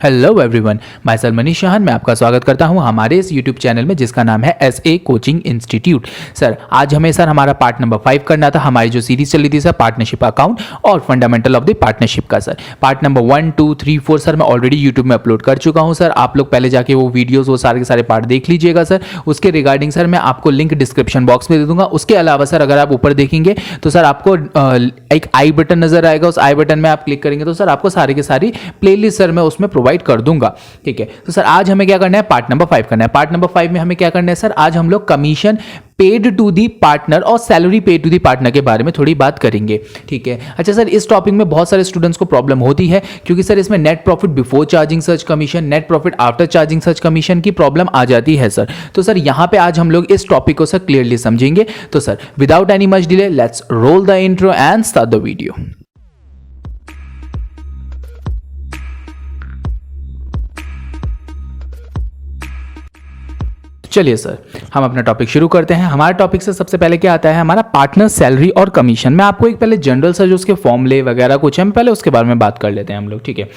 Hello everyone, my self Manish Shahn. मैं आपका स्वागत करता हूं हमारे इस यूट्यूब चैनल में जिसका नाम है एसए कोचिंग इंस्टीट्यूट। सर आज हमें हमारा पार्ट नंबर 5 करना था। हमारी जो सीरीज चली थी सर पार्टनरशिप अकाउंट और फंडामेंटल ऑफ द पार्टनरशिप का सर पार्ट नंबर 1, 2, 3, 4 सर मैं ऑलरेडी यूट्यूब में अपलोड कर चुका हूं। सर आप लोग पहले जाके वो वीडियोज़ वो सारे के सारे पार्ट देख लीजिएगा। सर उसके रिगार्डिंग सर मैं आपको लिंक डिस्क्रिप्शन बॉक्स में दे दूंगा। उसके अलावा सर अगर आप ऊपर देखेंगे तो सर आपको एक आई बटन नजर आएगा। उस आई बटन में आप क्लिक करेंगे तो सर आपको सारी की सारी प्लेलिस्ट सर मैं उसमें प्रोवाइड कर दूंगा। ठीक है, तो सर आज हमें क्या करना है, पार्ट नंबर 5 करना है। पार्ट नंबर 5 में हमें क्या करना है सर, आज हम लोग commission paid to the partner और salary paid to the partner के बारे में थोड़ी बात करेंगे। ठीक है, अच्छा सर इस टॉपिक में बहुत सारे स्टूडेंट्स को प्रॉब्लम होती है क्योंकि सर इसमें net profit before charging search commission, net profit after charging search commission की प्रॉब्लम आ जाती है सर। तो सर यहां पे आज हम लोग इस टॉपिक को सर क्लियरली समझेंगे। तो sir without any much delay let's roll the intro and start the video. चलिए सर हम अपना टॉपिक शुरू करते हैं। हमारे टॉपिक से सबसे पहले क्या आता है, हमारा पार्टनर सैलरी और कमीशन। मैं आपको एक पहले जनरल सर जो उसके फॉर्मूले वगैरह कुछ है पहले उसके बारे में बात कर लेते हैं हम लोग। ठीक है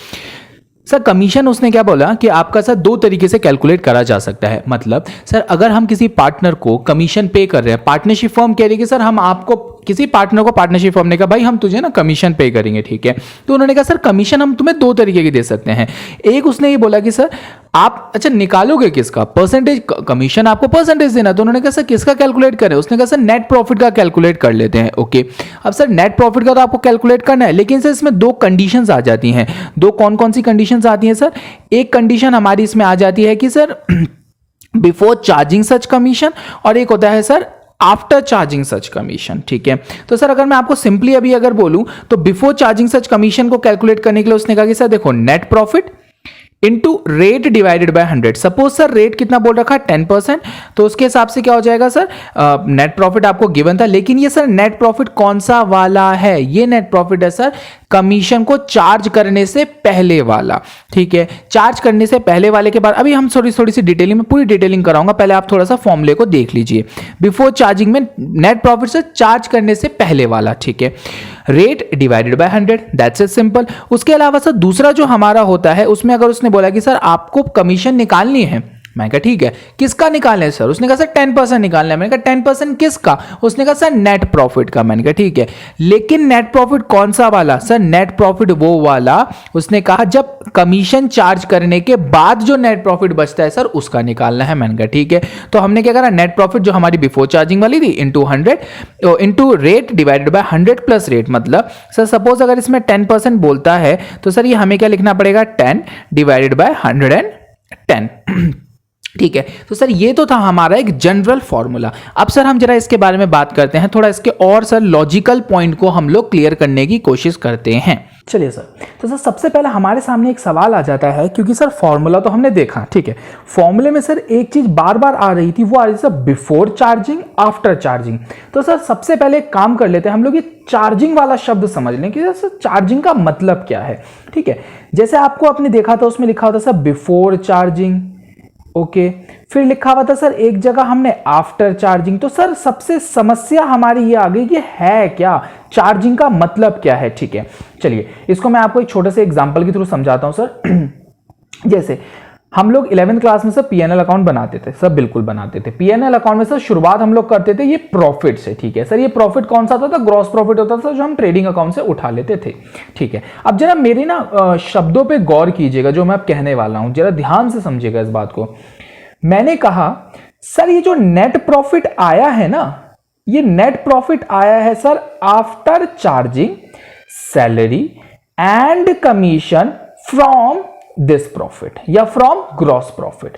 सर, कमीशन उसने क्या बोला कि आपका सर दो तरीके से कैलकुलेट करा जा सकता है। मतलब सर अगर हम किसी पार्टनर को कमीशन पे कर रहे हैं, पार्टनरशिप फर्म कह रही है कि सर हम आपको, किसी पार्टनर को पार्टनरशिप फर्म ने कहा भाई हम तुझे ना कमीशन पे करेंगे। ठीक है, तो उन्होंने कहा सर कमीशन हम तुम्हें दो तरीके की दे सकते हैं। एक उसने ये बोला कि सर आप अच्छा निकालोगे किसका, परसेंटेज कमीशन आपको परसेंटेज देना। तो उन्होंने कहा सर किसका कैलकुलेट करें, उसने कहा सर नेट प्रॉफिट का कैलकुलेट कर लेते हैं। ओके, अब सर नेट प्रॉफिट का तो आपको कैलकुलेट करना है, लेकिन सर इसमें दो कंडीशंस आ जाती हैं। दो कौन कौन सी कंडीशंस आती हैं सर, एक कंडीशन हमारी इसमें आ जाती है कि सर बिफोर चार्जिंग सच कमीशन, और एक होता है सर आफ्टर चार्जिंग सच कमीशन। ठीक है, तो सर अगर मैं आपको सिंपली अभी अगर बोलूं तो बिफोर चार्जिंग सच कमीशन को कैलकुलेट करने के लिए उसने कहा कि सर देखो net profit into rate divided by 100। Suppose sir rate कितना बोल रखा है 10%, तो उसके हिसाब से क्या हो जाएगा सर, नेट प्रॉफिट आपको गिवन था, लेकिन ये सर नेट प्रॉफिट कौन सा वाला है, ये नेट प्रॉफिट है सर कमीशन को चार्ज करने से पहले वाला। ठीक है, चार्ज करने से पहले वाले के बाद अभी हम थोड़ी सी डिटेलिंग में पूरी डिटेलिंग कराऊंगा, पहले आप थोड़ा सा फॉर्मूले को देख लीजिए। बिफोर चार्जिंग में नेट प्रॉफिट से चार्ज करने से पहले वाला। ठीक है, rate divided by 100, that's it simple. उसके अलावा सर दूसरा जो हमारा होता है उसमें अगर उसने बोला कि सर आपको कमीशन निकालनी है, मैं कहा ठीक है, किसका निकालना है सर, उसने कहा सर 10% निकालना है। मैंने कहा 10% किसका, उसने कहा सर नेट प्रॉफिट का। मैंने कहा ठीक है, लेकिन नेट प्रॉफिट कौन सा वाला सर, नेट प्रॉफिट वो वाला उसने कहा जब कमीशन चार्ज करने के बाद जो नेट प्रॉफिट बचता है सर उसका निकालना है। मैंने कहा ठीक है, तो हमने क्या करा, नेट प्रॉफिट जो हमारी बिफोर चार्जिंग वाली थी into 100 into rate divided by 100 plus rate. मतलब सर सपोज अगर इसमें 10% बोलता है तो सर ये हमें क्या लिखना पड़ेगा, 10 डिवाइडेड बाय 110। ठीक है, तो सर ये तो था हमारा एक जनरल फॉर्मूला। अब सर हम जरा इसके बारे में बात करते हैं, थोड़ा इसके और सर लॉजिकल पॉइंट को हम लोग क्लियर करने की कोशिश करते हैं। चलिए सर, तो सर सबसे पहले हमारे सामने एक सवाल आ जाता है, क्योंकि सर फॉर्मूला तो हमने देखा, ठीक है, फॉर्मूले में सर एक चीज बार बार आ रही थी, वो आ रही थी sir before charging after charging. तो सर सबसे पहले एक काम कर लेते हैं, हम लोग ये चार्जिंग वाला शब्द समझ लें कि सर चार्जिंग का मतलब क्या है। ठीक है, जैसे आपको आपने देखा था उसमें लिखा होता सर बिफोर चार्जिंग, ओके, फिर लिखा हुआ था सर एक जगह हमने आफ्टर चार्जिंग। तो सर सबसे समस्या हमारी ये आ गई कि है क्या, चार्जिंग का मतलब क्या है। ठीक है, चलिए इसको मैं आपको एक छोटे से एग्जांपल के थ्रू समझाता हूं सर। जैसे हम लोग 11th क्लास में सर पीएनएल अकाउंट बनाते थे, सब बिल्कुल बनाते थे। पीएनएल अकाउंट में सर शुरुआत हम लोग करते थे ये प्रॉफिट से। ठीक है सर, ये प्रॉफिट कौन सा था, ग्रॉस प्रॉफिट होता था जो हम ट्रेडिंग अकाउंट से उठा लेते थे। ठीक है, अब जरा मेरे ना शब्दों पे गौर कीजिएगा, जो मैं अब कहने वाला हूं जरा ध्यान से समझिएगा इस बात को। मैंने कहा सर ये जो नेट प्रॉफिट आया है ना, ये नेट प्रॉफिट आया है sir after charging salary and commission from this profit या फ्रॉम ग्रॉस प्रॉफिट।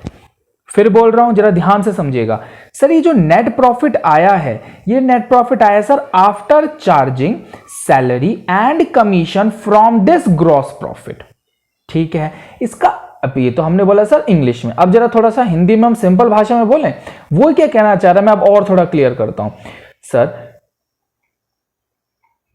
फिर बोल रहा हूं जरा ध्यान से समझिएगा, सर ये जो नेट प्रॉफिट आया है, ये नेट प्रॉफिट आया sir after charging salary and commission from this gross profit. ठीक है, इसका अब ये तो हमने बोला सर इंग्लिश में, अब जरा थोड़ा सा हिंदी में हम सिंपल भाषा में बोलें, वो क्या कहना चाह रहा है मैं अब और थोड़ा क्लियर करता हूं। सर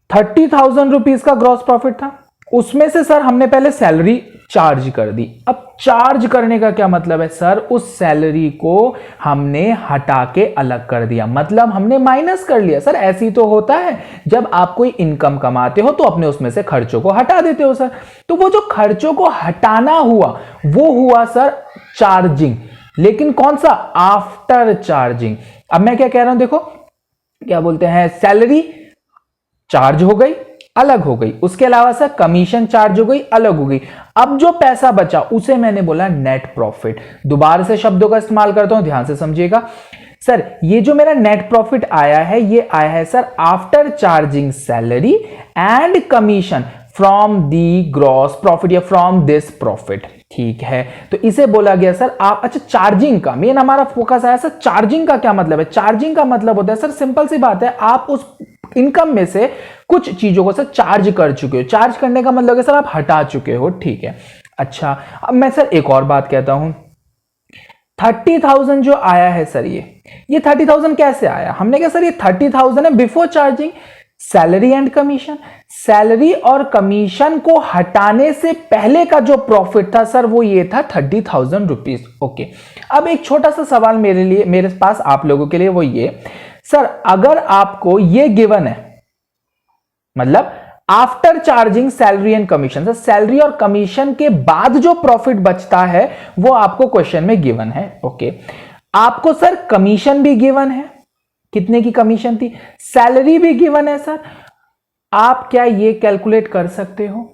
30,000 रुपीज का ग्रॉस प्रॉफिट था, उसमें से सर हमने पहले सैलरी चार्ज कर दी। अब चार्ज करने का क्या मतलब है सर, उस सैलरी को हमने हटा के अलग कर दिया, मतलब हमने माइनस कर लिया। सर ऐसे ही तो होता है, जब आप कोई इनकम कमाते हो तो अपने उसमें से खर्चों को हटा देते हो सर। तो वो जो खर्चों को हटाना हुआ वो हुआ सर चार्जिंग, लेकिन कौन सा, आफ्टर चार्जिंग। अब मैं क्या कह रहा हूं, देखो क्या बोलते हैं, सैलरी चार्ज हो गई, अलग हो गई, उसके अलावा सर कमीशन चार्ज हो गई, अलग हो गई। अब जो पैसा बचा उसे मैंने बोला नेट प्रॉफिट। दोबारा से शब्दों का इस्तेमाल करता हूं, ध्यान से समझिएगा सर। ये जो मेरा नेट प्रॉफिट आया है, ये आया है sir after charging salary and commission from the gross profit या फ्रॉम दिस प्रॉफिट, ठीक है। तो इसे बोला गया सर आप, अच्छा चार्जिंग का मेन हमारा फोकस आया सर। चार्जिंग का क्या मतलब है, चार्जिंग का मतलब होता है सर, सिंपल सी बात है, आप उस इनकम में से कुछ चीजों को सर चार्ज कर चुके हो। चार्ज करने का मतलब है सर आप हटा चुके हो, ठीक है। अच्छा अब मैं सर एक और बात कहता हूं, 30,000 जो आया है सर, ये 30,000 कैसे आया, हमने कहा सर ये 30,000 है before charging salary and commission. Salary और कमीशन को हटाने से पहले का जो प्रॉफिट था सर वो ये था 30,000 रुपीज, ओके। अब एक छोटा सा सवाल मेरे पास आप लोगों के लिए, वो ये सर, अगर आपको ये गिवन है, मतलब after charging salary and commission, sir salary और कमीशन के बाद जो प्रॉफिट बचता है वो आपको क्वेश्चन में गिवन है, ओके। आपको सर कमीशन भी गिवन है, कितने की कमीशन थी, सैलरी भी गिवन है सर। आप क्या ये कैलकुलेट कर सकते हो?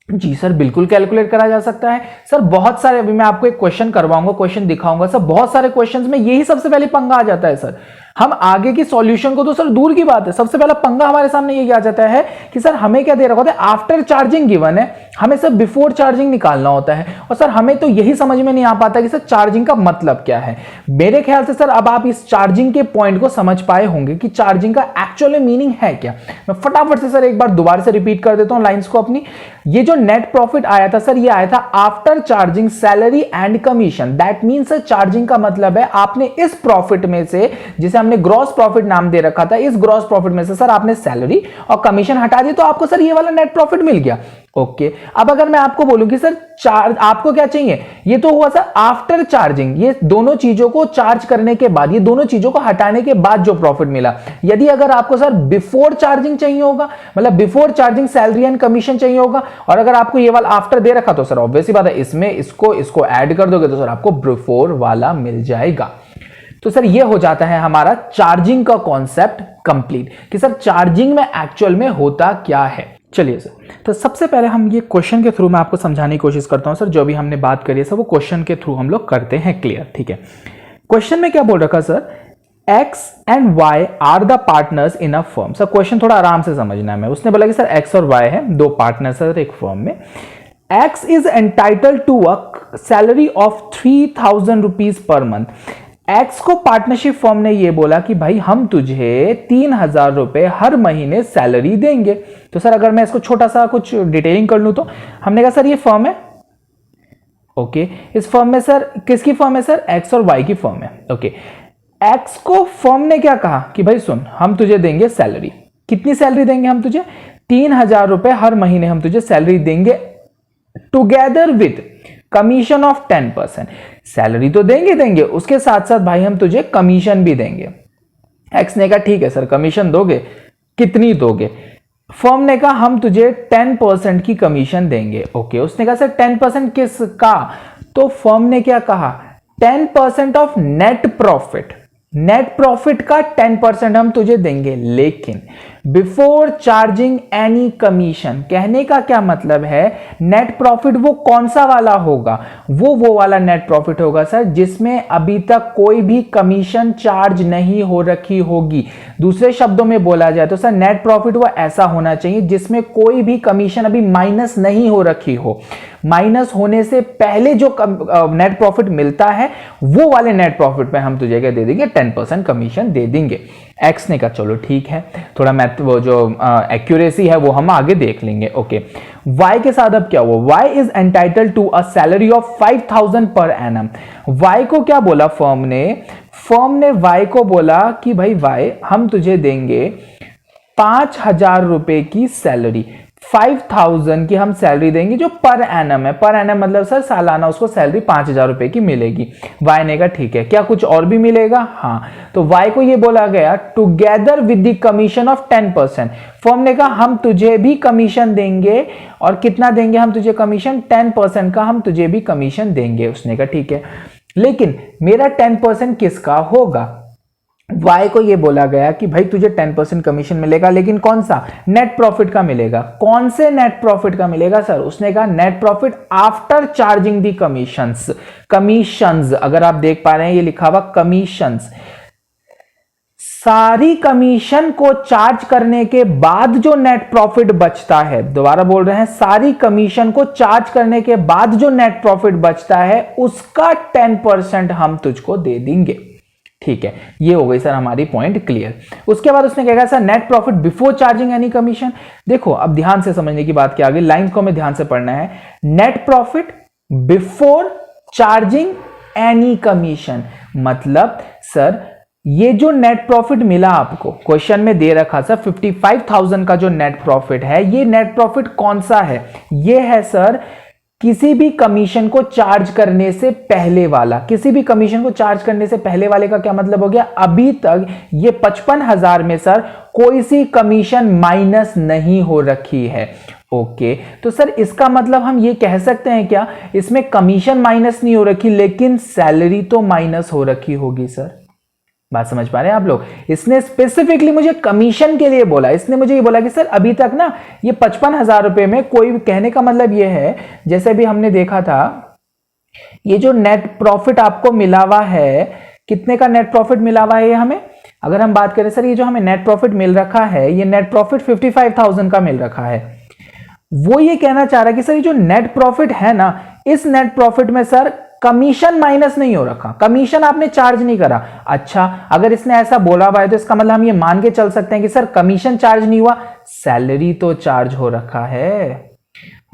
जी सर बिल्कुल कैलकुलेट करा जा सकता है सर। बहुत सारे, अभी मैं आपको एक क्वेश्चन करवाऊंगा, क्वेश्चन दिखाऊंगा सर, बहुत सारे क्वेश्चंस में यही सबसे पहले पंगा आ जाता है सर। हम आगे की सॉल्यूशन को तो सर दूर की बात है, सबसे पहला पंगा हमारे सामने यही आ जाता है कि सर हमें क्या दे रखा होता है, आफ्टर चार्जिंग गिवन है, हमें सर बिफोर चार्जिंग निकालना होता है। और सर हमें तो यही समझ में नहीं आ पाता कि सर चार्जिंग का मतलब क्या है। मेरे ख्याल से सर अब आप इस चार्जिंग के पॉइंट को समझ पाए होंगे कि चार्जिंग का एक्चुअल मीनिंग है क्या। मैं फटाफट से सर एक बार दोबारा से रिपीट कर देता हूं लाइंस को अपनी। ये जो नेट प्रॉफिट आया था सर, ये आया था after charging salary and commission. That means sir charging का मतलब है आपने इस प्रॉफिट में से, जिसे हमने ग्रॉस प्रॉफिट नाम दे रखा था, इस ग्रॉस प्रॉफिट में से सर आपने सैलरी और कमीशन हटा दी, तो आपको सर ये वाला नेट प्रॉफिट मिल गया, ओके। अब अगर मैं आपको बोलूं कि सर आपको क्या चाहिए, ये तो हुआ सर आफ्टर चार्जिंग, ये दोनों चीजों को चार्ज करने के बाद, ये दोनों चीजों को हटाने के बाद जो प्रॉफिट मिला। यदि अगर आपको सर बिफोर चार्जिंग चाहिए होगा, मतलब before charging salary and commission चाहिए होगा, और अगर आपको ये वाला आफ्टर दे रखा, तो सर ऑब्वियसली बात है इसमें इसको ऐड कर दोगे तो सर आपको बिफोर वाला मिल जाएगा। तो सर ये हो जाता है हमारा चार्जिंग का कॉन्सेप्ट कंप्लीट, कि सर चार्जिंग में एक्चुअल में होता क्या है। चलिए सर, तो सबसे पहले हम ये क्वेश्चन के थ्रू मैं आपको समझाने की कोशिश करता हूं सर। जो भी हमने बात करी है सर वो क्वेश्चन के थ्रू हम लोग करते हैं क्लियर, ठीक है। क्वेश्चन में क्या बोल रखा sir, X and Y are the partners in a firm. Sir question थोड़ा आराम से समझना है। उसने बोला कि सर X और Y है, दो पार्टनर्स सर एक फर्म में। X is entitled to a salary of 3,000 rupees per month. X को पार्टनरशिप फर्म ने ये बोला कि भाई हम तुझे 3,000 रुपए हर महीने सैलरी देंगे। तो सर अगर मैं इसको छोटा सा कुछ डिटेलिंग कर लूं, तो हमने कहा सर ये फर्म है, ओके। इस फर्म में सर किसकी फर्म है सर, एक्स और वाई की फर्म है, ओके। एक्स को फर्म ने क्या कहा कि भाई सुन, हम तुझे देंगे सैलरी। कितनी सैलरी देंगे हम तुझे, 3,000 रुपए हर महीने हम तुझे सैलरी देंगे, together with commission of 10%। Salary तो देंगे, उसके साथ साथ भाई हम तुझे कमीशन भी देंगे। एक्स ने कहा ठीक है सर कमीशन दोगे, कितनी दोगे। फर्म ने कहा हम तुझे 10% की कमीशन देंगे, ओके। उसने कहा सर 10% किसका, तो फर्म ने क्या कहा 10% of net profit. Net profit का 10% हम तुझे देंगे, लेकिन बिफोर चार्जिंग एनी कमीशन। कहने का क्या मतलब है, नेट प्रॉफिट वो कौन सा वाला होगा, वो वाला नेट प्रॉफिट होगा सर जिसमें अभी तक कोई भी कमीशन चार्ज नहीं हो रखी होगी। दूसरे शब्दों में बोला जाए तो सर नेट प्रॉफिट वो ऐसा होना चाहिए जिसमें कोई भी कमीशन अभी माइनस नहीं हो रखी हो। माइनस होने से पहले जो नेट प्रॉफिट मिलता है वो वाले नेट प्रॉफिट पे हम तुझे क्या दे देंगे, 10% कमीशन दे देंगे। एक्स ने कहा चलो ठीक है, थोड़ा मैथ वो जो एक्यूरेसी है वो हम आगे देख लेंगे, ओके। वाई के साथ अब क्या हुआ, Y is entitled to a salary of 5,000 per annum. Y को क्या बोला फर्म ने वाई को बोला कि भाई वाई हम तुझे देंगे 5,000 रुपए की सैलरी। 5,000 की हम सैलरी देंगे जो पर एनम है। पर एनम मतलब सर सालाना उसको सैलरी 5,000 रुपए की मिलेगी। वाई ने कहा ठीक है, क्या कुछ और भी मिलेगा? हाँ, तो वाई को ये बोला गया together with the commission of 10%। Firm ने कहा हम तुझे भी कमीशन देंगे, और कितना देंगे हम तुझे कमीशन? 10% का हम तुझे भी कमीशन देंगे। उसने कहा ठीक है, लेकिन मेरा 10% किसका होगा? वाई को ये बोला गया कि भाई तुझे 10% कमीशन मिलेगा, लेकिन कौन सा? नेट प्रॉफिट का मिलेगा। कौन से नेट प्रॉफिट का मिलेगा सर? उसने कहा नेट प्रॉफिट आफ्टर चार्जिंग दी कमीशंस। कमीशंस अगर आप देख पा रहे हैं, ये लिखा हुआ कमीशंस, सारी कमीशन को चार्ज करने के बाद जो नेट प्रॉफिट बचता है, दोबारा बोल रहे हैं, सारी कमीशन को चार्ज करने के बाद जो नेट प्रॉफिट बचता है उसका 10% हम तुझको दे देंगे। ठीक है, ये हो गई सर हमारी पॉइंट क्लियर। उसके बाद उसने कहा sir net profit before charging any commission. देखो अब ध्यान से समझने की बात क्या आ गई, लाइन को हमें ध्यान से पढ़ना है। Net profit before charging any commission मतलब सर ये जो नेट प्रॉफिट मिला आपको, क्वेश्चन में दे रखा सर 55,000 का जो नेट प्रॉफिट है, ये नेट प्रॉफिट कौन सा है? ये है सर किसी भी कमीशन को चार्ज करने से पहले वाला। किसी भी कमीशन को चार्ज करने से पहले वाले का क्या मतलब हो गया? अभी तक ये 55,000 में सर कोई सी कमीशन माइनस नहीं हो रखी है। ओके, तो सर इसका मतलब हम ये कह सकते हैं क्या, इसमें कमीशन माइनस नहीं हो रखी लेकिन सैलरी तो माइनस हो रखी होगी? सर बात समझ पा रहे हैं आप लोग? इसने स्पेसिफिकली मुझे कमीशन के लिए बोला, इसने मुझे ये बोला कि सर अभी तक ना ये 55,000 रुपए में कोई, कहने का मतलब ये है जैसे भी हमने देखा था, ये जो नेट प्रॉफिट आपको मिला हुआ है, कितने का नेट प्रॉफिट मिला हुआ है ये हमें? अगर हम बात करें सर, ये जो हमें नेट प्रॉफिट मिल रखा है, ये नेट प्रॉफिट 55,000 का मिल रखा है। वो ये कहना चाह रहा है कि सर ये जो नेट प्रॉफिट है ना, इस नेट प्रॉफिट में सर कमीशन माइनस नहीं हो रखा, कमीशन आपने चार्ज नहीं करा। अच्छा, अगर इसने ऐसा बोला हुआ है तो इसका मतलब हम ये मान के चल सकते हैं कि सर कमीशन चार्ज नहीं हुआ, सैलरी तो चार्ज हो रखा है।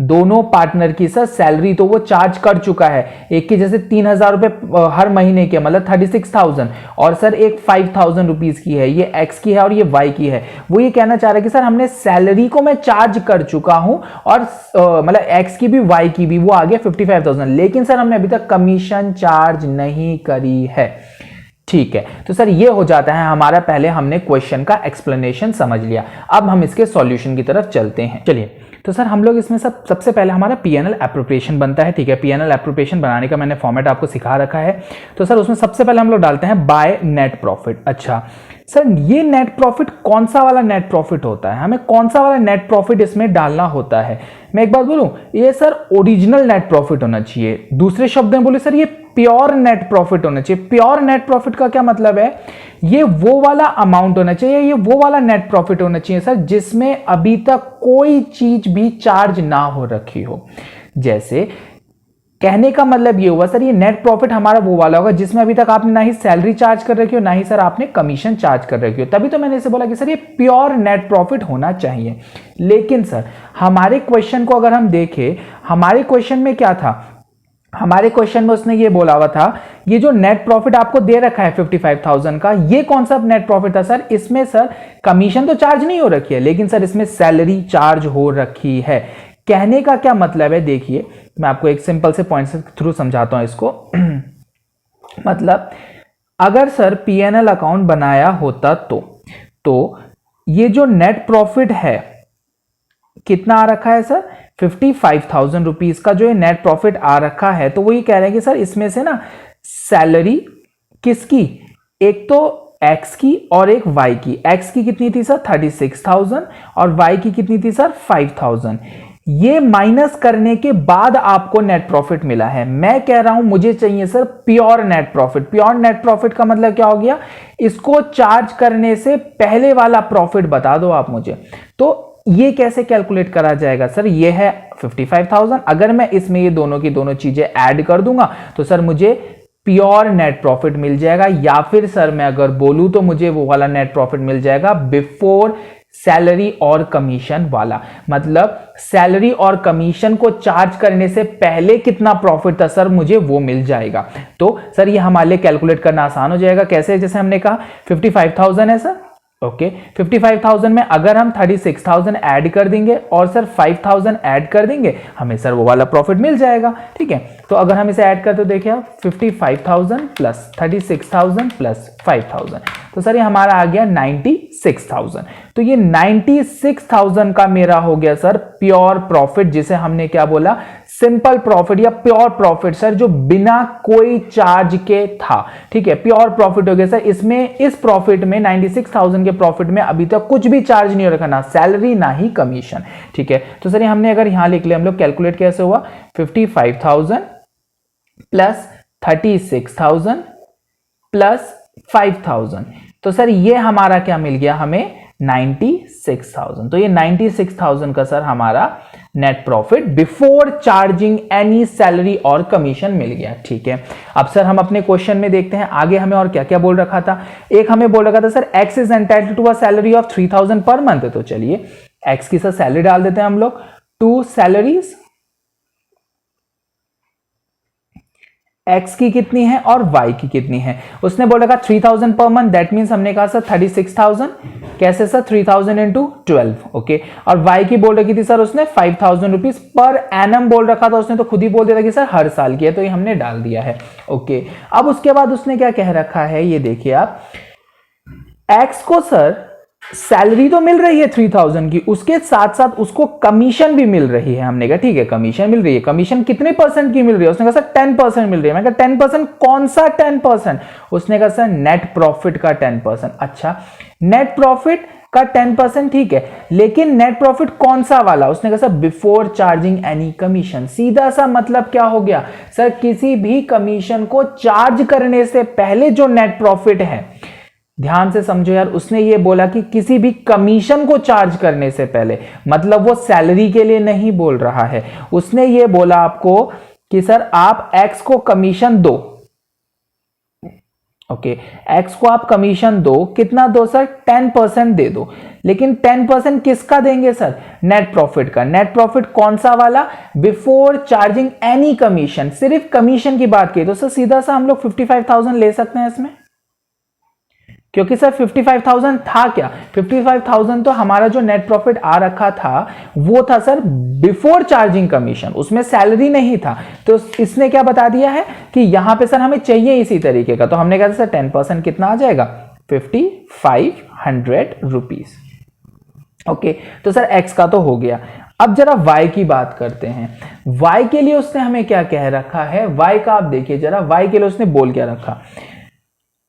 दोनों पार्टनर की सर सैलरी तो वो चार्ज कर चुका है। एक की जैसे 3,000 रुपए हर महीने के, मतलब 36,000, और सर एक 5,000 रुपीज की है, ये एक्स की है और ये वाई की है। वो ये कहना चाह रहा है कि सर हमने सैलरी को मैं चार्ज कर चुका हूं, और मतलब एक्स की भी वाई की भी, वो आ गया 55,000, लेकिन सर हमने अभी तक कमीशन चार्ज नहीं करी है। ठीक है, तो सर ये हो जाता है हमारा, पहले हमने क्वेश्चन का एक्सप्लेनेशन समझ लिया, अब हम इसके सॉल्यूशन की तरफ चलते हैं। चलिए, तो सर हम लोग इसमें सबसे पहले हमारा पीएनएल एप्रोप्रिएशन बनता है। ठीक है, पीएनएल एप्रोप्रिएशन बनाने का मैंने फॉर्मेट आपको सिखा रखा है। तो सर उसमें सबसे पहले हम लोग डालते हैं बाय नेट प्रॉफिट। अच्छा सर, ये नेट प्रॉफिट कौन सा वाला नेट प्रॉफिट होता है? हमें कौन सा वाला नेट प्रॉफिट इसमें डालना होता है? मैं एक बात बोलूं, ये सर ओरिजिनल नेट प्रॉफिट होना चाहिए। दूसरे शब्द में बोले सर ये प्योर नेट प्रॉफिट होना चाहिए। प्योर नेट प्रॉफिट का क्या मतलब है? ये वो वाला अमाउंट होना चाहिए, ये वो वाला नेट प्रॉफिट होना चाहिए सर जिसमें अभी तक कोई चीज भी चार्ज ना हो रखी हो। जैसे कहने का मतलब ये हुआ सर, ये नेट प्रॉफिट हमारा वो वाला होगा जिसमें अभी तक आपने ना ही सैलरी चार्ज कर रखी हो, ना ही सर आपने कमीशन चार्ज कर रखी हो। तभी तो मैंने इसे बोला कि सर ये प्योर नेट प्रॉफिट होना चाहिए। लेकिन सर हमारे क्वेश्चन को अगर हम देखें, हमारे क्वेश्चन में क्या था? हमारे क्वेश्चन में उसने ये बोला हुआ था, ये जो नेट प्रॉफिट आपको दे रखा है 55,000 का, ये कौन सा नेट प्रॉफिट था सर? इसमें सर कमीशन तो चार्ज नहीं हो रखी है, लेकिन सर इसमें सैलरी चार्ज हो रखी है। कहने का क्या मतलब है? देखिए मैं आपको एक सिंपल से पॉइंट के थ्रू समझाता हूं इसको। मतलब अगर सर पीएनएल अकाउंट बनाया होता तो ये जो नेट प्रॉफिट है कितना आ रखा है सर? 55,000 रुपीज का जो ये नेट प्रॉफिट आ रखा है, तो वो ये कह रहे हैं कि सर इसमें से ना सैलरी किसकी? एक तो एक्स की और एक वाई की। एक्स की कितनी थी सर? 36,000, और वाई की कितनी थी सर? 5,000। ये माइनस करने के बाद आपको नेट प्रॉफिट मिला है। मैं कह रहा हूं मुझे चाहिए sir pure net profit. Pure net profit का मतलब क्या हो गया? इसको चार्ज करने से पहले वाला प्रॉफिट बता दो आप मुझे। तो ये कैसे कैलकुलेट करा जाएगा सर? ये है 55,000, अगर मैं इसमें ये दोनों की दोनों चीजें ऐड कर दूंगा तो सर मुझे प्योर नेट प्रॉफिट मिल जाएगा। या फिर सर मैं अगर बोलूं तो मुझे वो वाला नेट प्रॉफिट मिल जाएगा बिफोर सैलरी और कमीशन वाला। मतलब सैलरी और कमीशन को चार्ज करने से पहले कितना प्रॉफिट था सर, मुझे वो मिल जाएगा। तो सर ये हमारे लिए कैलकुलेट करना आसान हो जाएगा। कैसे? जैसे हमने कहा 55,000 है सर, ओके 55,000 में अगर हम 36,000 ऐड कर देंगे और सर 5,000 ऐड कर देंगे, हमें सर वो वाला प्रॉफिट मिल जाएगा। ठीक है, तो अगर हम इसे ऐड करते तो देखिए 55,000 प्लस 36,000 प्लस 5,000, तो सर ये हमारा आ गया 96,000। तो ये 96,000 का मेरा हो गया सर प्योर प्रॉफिट, जिसे हमने क्या बोला, सिंपल प्रॉफिट या प्योर प्रॉफिट सर, जो बिना कोई चार्ज के था। ठीक है, प्योर प्रॉफिट हो गया सर। इसमें इस प्रॉफिट में 96,000 के प्रॉफिट में अभी तक कुछ भी चार्ज नहीं हो रखा, ना सैलरी ना ही कमीशन। ठीक है, तो सर ये हमने अगर यहां लिख लिया, हम लोग कैलकुलेट कैसे हुआ, 55,000 प्लस 36,000 प्लस 5,000, तो सर ये हमारा क्या मिल गया हमें, 96,000। तो ये 96,000 का सर हमारा net profit before charging any salary और कमीशन मिल गया। ठीक है, अब सर हम अपने क्वेश्चन में देखते हैं आगे हमें और क्या क्या बोल रखा था। एक हमें बोल रखा था sir X is entitled to a salary of 3,000 per month. तो चलिए एक्स की सर सैलरी डाल देते हैं हम लोग, 2 सैलरीज, एक्स की कितनी है और वाई की कितनी है। उसने बोल रखा 3,000 पर मंथ, दैट मीन्स हमने कहा सर 36,000, कैसे सर 3,000 इंटू 12। ओके, और वाई की बोल रखी थी सर उसने 5,000 रुपीज पर एनम बोल रखा था उसने, तो खुद ही बोल दिया था कि सर हर साल की है, तो ये हमने डाल दिया है। ओके, अब उसके बाद उसने क्या कह रखा है, ये देखिए आप, एक्स को सर सैलरी तो मिल रही है 3,000 की, उसके साथ साथ उसको कमीशन भी मिल रही है। हमने कहा ठीक है कमीशन मिल रही है, कमीशन कितने परसेंट की मिल रही है, उसने कहा सर 10% मिल रही है। मैं कहा 10% कौन सा 10%, उसने कहा सर नेट प्रॉफिट का 10%। अच्छा, नेट प्रॉफिट का 10% ठीक है, लेकिन नेट प्रॉफिट कौन सा वाला, उसने कहा sir before charging any commission. सीधा सा मतलब क्या हो गया सर, किसी भी कमीशन को चार्ज करने से पहले जो नेट प्रॉफिट है, ध्यान से समझो यार, उसने ये बोला कि किसी भी कमीशन को चार्ज करने से पहले, मतलब वो सैलरी के लिए नहीं बोल रहा है। उसने ये बोला आपको कि सर आप एक्स को कमीशन दो। ओके, एक्स को आप कमीशन दो, कितना दो सर, 10% दे दो। लेकिन 10% किसका देंगे सर, नेट प्रॉफिट का। नेट प्रॉफिट कौन सा वाला, बिफोर चार्जिंग एनी कमीशन, सिर्फ कमीशन की बात की, तो सर सीधा सा हम लोग 55,000 ले सकते हैं इसमें, क्योंकि सर 55,000 था क्या, 55,000 तो हमारा जो नेट प्रॉफिट आ रखा था वो था सर बिफोर चार्जिंग कमीशन, उसमें सैलरी नहीं था। तो इसने क्या बता दिया है कि यहां पे सर हमें चाहिए इसी तरीके का, तो हमने कहा सर 10% कितना आ जाएगा, 5,500 रुपीज। ओके, तो सर एक्स का तो हो गया। अब जरा y की बात करते हैं। y के लिए उसने हमें क्या कह रखा है, y का आप देखिए जरा, y के लिए उसने बोल क्या रखा,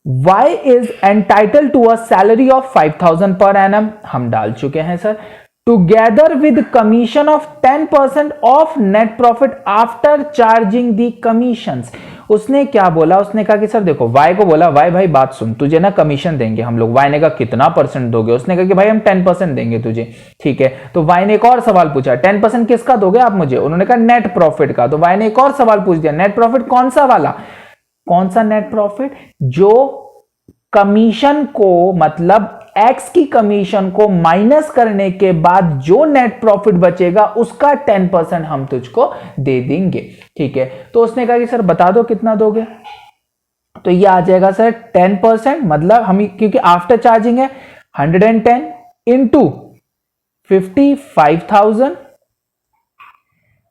Y is entitled to a salary of 5,000 per annum, हम डाल चुके हैं sir, together with commission of 10% of net profit after charging the commissions। उसने क्या बोला, उसने कहा कि सर देखो, Y को बोला Y भाई बात सुन, तुझे ना कमीशन देंगे हम लोग। Y ने कहा कितना परसेंट दोगे, उसने कहा कि भाई हम 10% देंगे तुझे। ठीक है, तो Y ने एक और सवाल पूछा, 10% किसका दोगे आप मुझे, उन्होंने कहा नेट प्रॉफिट का। तो Y ने एक और सवाल पूछ दिया, नेट प्रॉफिट कौन सा वाला, कौन सा नेट प्रॉफिट, जो कमीशन को, मतलब एक्स की कमीशन को माइनस करने के बाद जो नेट प्रॉफिट बचेगा उसका 10% हम तुझको दे देंगे। ठीक है, तो उसने कहा कि सर बता दो कितना दोगे, तो ये आ जाएगा सर 10%, मतलब हम क्योंकि आफ्टर चार्जिंग है 110 इंटू 55,000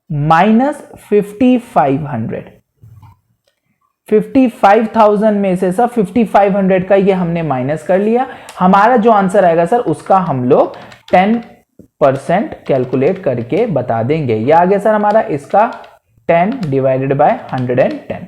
माइनस 5,500। 55,000 में से सर 5,500 का ये हमने माइनस कर लिया, हमारा जो आंसर आएगा सर उसका हम लोग 10% कैलकुलेट करके बता देंगे। ये आ गया सर हमारा, इसका 10 डिवाइडेड बाय 110,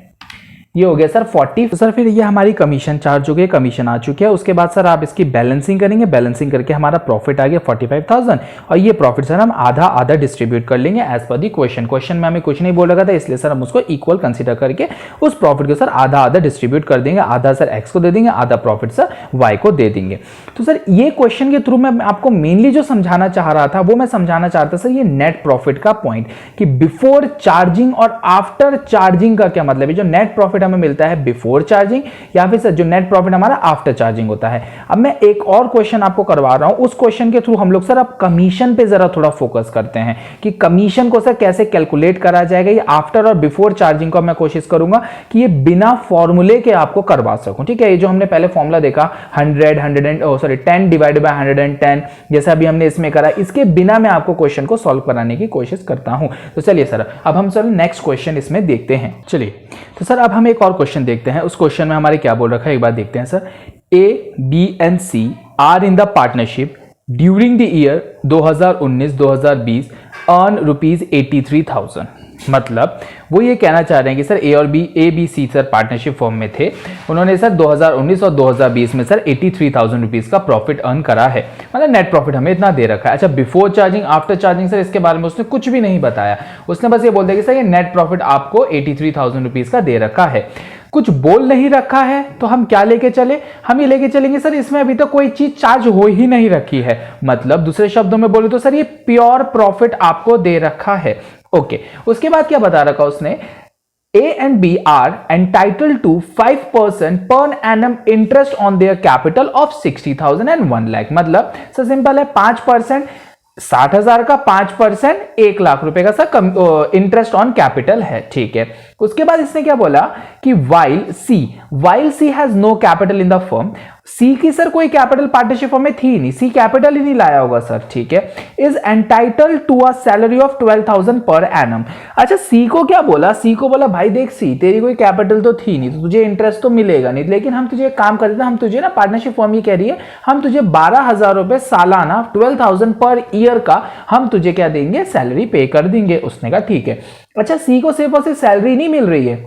ये हो गया सर 40। तो सर फिर ये हमारी कमीशन चार्ज हो गई, कमीशन आ चुकी है। उसके बाद सर आप इसकी बैलेंसिंग करेंगे, बैलेंसिंग करके हमारा प्रॉफिट आ गया 45,000, और ये प्रॉफिट सर हम आधा आधा डिस्ट्रीब्यूट कर लेंगे as per the question. Question में हमें कुछ नहीं बोल रखा था, इसलिए सर हम उसको इक्वल कंसीडर करके उस प्रॉफिट को सर आधा आधा डिस्ट्रीब्यूट कर देंगे, आधा सर एक्स को दे देंगे, आधा प्रॉफिट सर वाई को दे देंगे। तो सर ये क्वेश्चन के थ्रू मैं आपको मेनली जो समझाना चाह रहा था वो मैं समझाना चाहता सर ये नेट प्रॉफिट का पॉइंट, कि बिफोर चार्जिंग और आफ्टर चार्जिंग का क्या मतलब है। जो नेट प्रॉफिट हमें मिलता है बिफोर चार्जिंग या फिर सर जो नेट प्रॉफिट हमारा आफ्टर चार्जिंग होता है। अब मैं एक और क्वेश्चन आपको करवा रहा हूं, उस क्वेश्चन के थ्रू हम लोग सर अब कमीशन पे जरा थोड़ा फोकस करते हैं कि कमीशन को सर कैसे कैलकुलेट करा जाएगा। ये आफ्टर और बिफोर चार्जिंग को मैं कोशिश करूंगा कि ये बिना फॉर्मूले के आपको करवा सकूं। ठीक है, ये जो हमने पहले फॉर्मूला देखा 10 डिवाइडेड बाय 110 जैसा अभी हमने इसमें करा, इसके बिना मैं आपको क्वेश्चन को सॉल्व कराने की कोशिश करता हूं। तो चलिए सर अब हम सर नेक्स्ट क्वेश्चन इसमें देखते हैं। चलिए तो सर अब हम एक और क्वेश्चन देखते हैं। उस क्वेश्चन में हमारे क्या बोल रखा है एक बार देखते हैं sir. A, B and C are in the partnership during the year 2019-2020 earn ₹83,000। मतलब वो ये कहना चाह रहे हैं कि sir A B C sir partnership firm में थे, उन्होंने सर 2019 और 2020 में सर 83,000 रुपीज का प्रॉफिट अर्न करा है, मतलब नेट प्रॉफिट हमें इतना दे रखा है। अच्छा before charging after charging sir इसके बारे में उसने कुछ भी नहीं बताया, उसने बस ये बोल दिया कि सर ये नेट प्रॉफिट आपको 83,000 रुपीज का दे रखा है। कुछ बोल नहीं रखा है तो हम क्या लेके चले, हम ये लेके चलेंगे सर इसमें अभी तो कोई चीज चार्ज हो ही नहीं रखी है, मतलब दूसरे शब्दों में बोले तो सर ये प्योर प्रॉफिट आपको दे रखा है। ओके, उसके बाद क्या बता रखा उसने, A and B are entitled to 5% per annum interest on their capital of 60,000 and 1 lakh। मतलब सर सिंपल है 5%, 60,000 का 5% 1 लाख रुपए का सर इंटरेस्ट ऑन कैपिटल है। ठीक है, उसके बाद इसने क्या बोला कि while C has no capital in the firm, सी की सर कोई कैपिटल पार्टनरशिप फॉर्म में थी नहीं, सी कैपिटल ही नहीं लाया होगा सर। ठीक है, is entitled to a salary of 12,000 per annum. अच्छा सी को क्या बोला, सी को बोला भाई देख सी तेरी कोई कैपिटल तो थी नहीं तो तुझे इंटरेस्ट तो मिलेगा नहीं, लेकिन हम तुझे एक काम करते हैं, हम तुझे ना पार्टनरशिप फॉर्म ये कह रही है हम तुझे 12,000 रुपए सालाना 12,000 पर ईयर का हम तुझे क्या देंगे सैलरी पे कर देंगे। उसने कहा ठीक है। अच्छा सी को सिर्फ और सिर्फ सैलरी नहीं मिल रही है,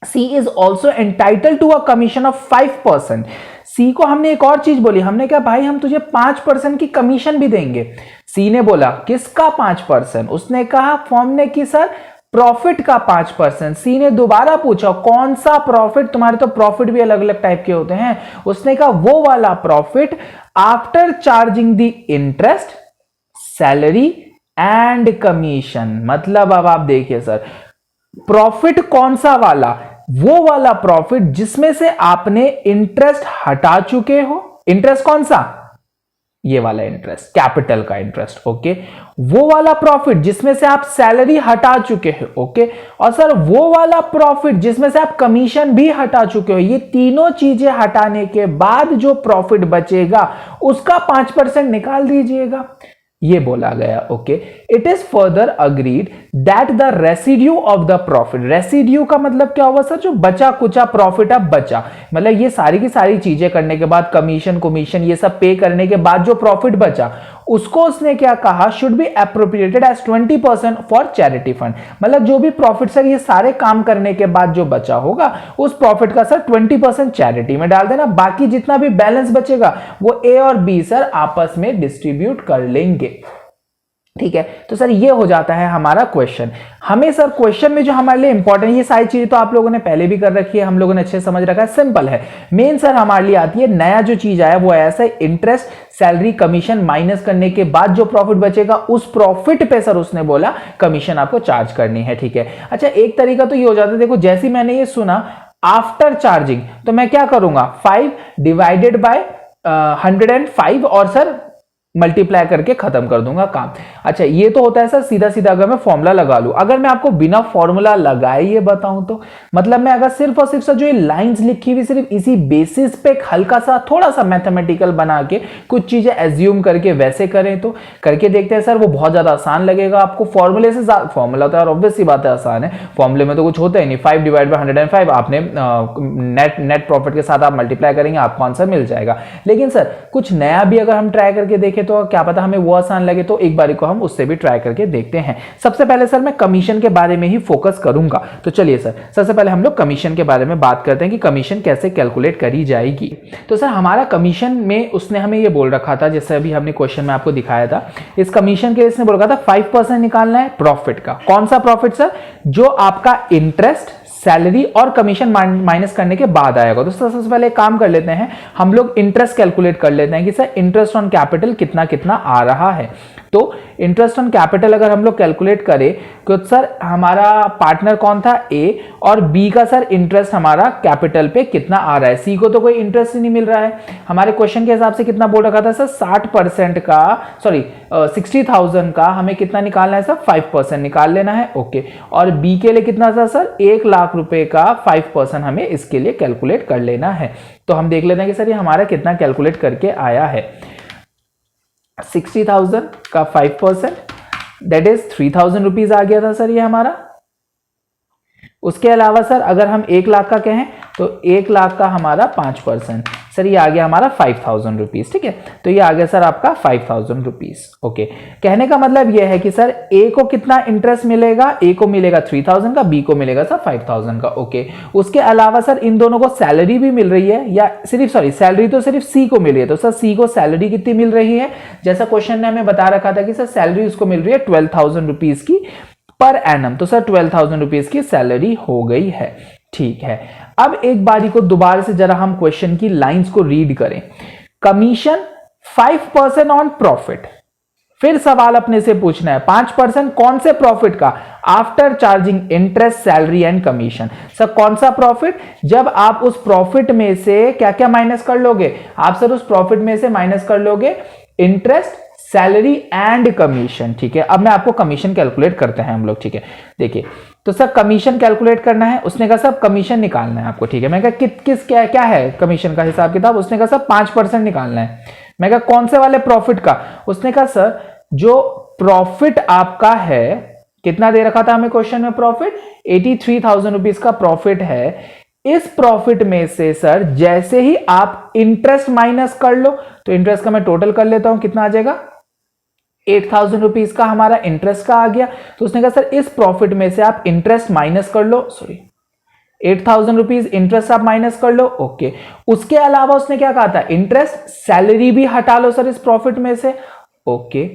she is also entitled to a commission of 5%। She को हमने एक और चीज बोली, हमने कहा भाई हम तुझे 5% की कमीशन भी देंगे। सी ने बोला किसका 5%, उसने कहा फॉर्म ने कि सर प्रॉफिट का 5%। सी ने दोबारा पूछा कौन सा प्रॉफिट, तुम्हारे तो प्रॉफिट भी अलग अलग टाइप के होते हैं, उसने कहा वो वाला profit after charging the interest salary and commission. मतलब अब आप देखिए सर प्रॉफिट कौन सा वाला, वो वाला प्रॉफिट जिसमें से आपने इंटरेस्ट हटा चुके हो। इंटरेस्ट कौन सा, ये वाला इंटरेस्ट, कैपिटल का इंटरेस्ट। ओके, वो वाला प्रॉफिट जिसमें से आप सैलरी हटा चुके हो। ओके, और सर वो वाला प्रॉफिट जिसमें से आप कमीशन भी हटा चुके हो। ये तीनों चीजें हटाने के बाद जो प्रॉफिट बचेगा उसका 5% निकाल दीजिएगा, ये बोला गया। Okay, it is further agreed that the residue of the profit, residue का मतलब क्या होगा सर, जो बचा कुचा प्रॉफिट अब बचा, मतलब ये सारी की सारी चीजें करने के बाद कमीशन ये सब पे करने के बाद जो प्रॉफिट बचा उसको उसने क्या कहा, should be appropriated as 20% for charity fund. मतलब जो भी प्रॉफिट सर ये सारे काम करने के बाद जो बचा होगा उस प्रॉफिट का सर 20% चैरिटी में डाल देना, बाकी जितना भी बैलेंस बचेगा वो ए और बी सर आपस में डिस्ट्रीब्यूट कर लेंगे। ठीक है, तो सर ये हो जाता है हमारा क्वेश्चन। हमें सर क्वेश्चन में जो हमारे लिए इंपॉर्टेंट, ये सारी चीजें तो आप लोगों ने पहले भी कर रखी है, हम लोगों ने अच्छे समझ रखा है, सिंपल है। मेन सर हमारे लिए आती है नया जो चीज आया वो ऐसा है इंटरेस्ट सैलरी कमीशन माइनस करने के बाद जो प्रॉफिट बचेगा उस प्रॉफिट पे सर उसने बोला कमीशन आपको चार्ज करनी है। ठीक है, अच्छा एक तरीका तो ये हो जाता है, देखो जैसे मैंने ये सुना आफ्टर चार्जिंग तो मैं क्या करूंगा 5 डिवाइडेड बाय 105 और सर मल्टीप्लाई करके खत्म कर दूंगा काम। अच्छा ये तो होता है सर सीधा सीधा अगर मैं फॉर्मूला लगा लूं, अगर मैं आपको बिना फॉर्मूला लगाए ये बताऊं तो मतलब मैं अगर सिर्फ और सिर्फ सर जो ये लाइंस लिखी हुई सिर्फ इसी बेसिस पे हल्का सा थोड़ा सा मैथमेटिकल बना के कुछ चीजें एज्यूम करके वैसे करें तो करके देखते हैं सर, वो बहुत ज्यादा आसान लगेगा आपको। फॉर्मूले से फॉर्मूला तो यार ऑब्वियस सी बात है आसान है, फॉर्मूले में तो कुछ होता ही नहीं। 5 डिवाइड बाय 105 आपने नेट प्रॉफिट के साथ आप मल्टीप्लाई करेंगे आपको आंसर मिल जाएगा। लेकिन सर कुछ नया भी अगर हम ट्राई करके देखें तो क्या पता हमें वो आसान लगे, तो एक बारी को हम उससे भी ट्राई करके देखते हैं। सबसे पहले सर मैं कमीशन के बारे में ही फोकस करूंगा, तो चलिए सर सबसे पहले हम लोग कमीशन के बारे में बात करते हैं कि कमीशन कैसे कैलकुलेट करी जाएगी। तो सर हमारा कमीशन में उसने हमें ये बोल रखा था, जैसे अभी हमने क्वेश्चन में आपको दिखाया था, इस कमीशन के इसने बोल रखा था 5% निकालना है प्रॉफिट का। कौन सा प्रॉफिट सर, जो आपका इंटरेस्ट सैलरी और कमीशन माइनस करने के बाद आएगा। तो सबसे पहले काम कर लेते हैं, हम लोग इंटरेस्ट कैलकुलेट कर लेते हैं कि सर इंटरेस्ट ऑन कैपिटल कितना कितना आ रहा है। तो इंटरेस्ट ऑन कैपिटल अगर हम लोग कैलकुलेट करें तो सर हमारा पार्टनर कौन था ए, और बी का सर इंटरेस्ट हमारा कैपिटल पे कितना आ रहा है, सी को तो कोई इंटरेस्ट ही नहीं मिल रहा है। हमारे क्वेश्चन के हिसाब से कितना बोल रखा था सर 60% का, सॉरी 60,000 का हमें कितना निकालना है सर 5% निकाल लेना है। ओके, और बी के लिए कितना था सर 1 लाख रुपए का 5% हमें इसके लिए कैलकुलेट कर लेना है। तो हम देख लेते हैं कि सर ये हमारा कितना कैलकुलेट करके आया है। 60,000 का 5% दैट इज 3,000 रुपीज आ गया था सर ये हमारा। उसके अलावा सर अगर हम 1 लाख का कहें तो 1 लाख का हमारा 5%, सर ये आ गया हमारा 5,000 रुपीज। ठीक है, तो ये आ गया सर आपका 5,000 रुपीज। ओके, कहने का मतलब ये है कि सर ए को कितना इंटरेस्ट मिलेगा, ए को मिलेगा 3,000 का, बी को मिलेगा सर 5,000 का। ओके, उसके अलावा सर इन दोनों को सैलरी भी मिल रही है, या सिर्फ सॉरी सैलरी तो सिर्फ सी को मिल रही है। तो सर सी को सैलरी कितनी मिल रही है, जैसा क्वेश्चन ने हमें बता रखा था कि सर सैलरी उसको मिल रही है 12,000 रुपीज की पर एनम। तो सर 12,000 रुपीज की सैलरी हो गई है। ठीक है, अब एक बारी को दोबारा से जरा हम क्वेश्चन की लाइंस को रीड करें। कमीशन 5% ऑन प्रॉफिट, फिर सवाल अपने से पूछना है 5% कौन से प्रॉफिट का, after charging interest salary and commission. Sir कौन सा प्रॉफिट, जब आप उस प्रॉफिट में से क्या क्या माइनस कर लोगे, आप सर उस प्रॉफिट में से माइनस कर लोगे इंटरेस्ट, सैलरी एंड कमीशन। ठीक है, अब मैं आपको कमीशन कैलकुलेट करते हैं हम लोग। ठीक है, देखिए तो सर कमीशन कैलकुलेट करना है, उसने कहा सब कमीशन निकालना है आपको। ठीक है, मैं कहा किस क्या क्या है कमीशन का हिसाब किताब, उसने कहा सर 5% निकालना है। मैं कहा कौन से वाले प्रॉफिट का, उसने कहा सर जो प्रॉफिट आपका है, कितना दे रखा था हमें क्वेश्चन में प्रॉफिट, 83,000 रुपीज का प्रॉफिट है। इस प्रॉफिट में से सर जैसे ही आप इंटरेस्ट माइनस कर लो, तो इंटरेस्ट का मैं टोटल कर लेता हूं, कितना आ जाएगा 8,000 रुपीज का हमारा इंटरेस्ट का आ गया। तो उसने कहा सर इस प्रॉफिट में से आप इंटरेस्ट माइनस कर लो, सॉरी 8,000 रुपीज इंटरेस्ट आप माइनस कर लो। ओके, उसके अलावा उसने क्या कहा था, इंटरेस्ट सैलरी भी हटा लो सर इस प्रॉफिट में से। ओके,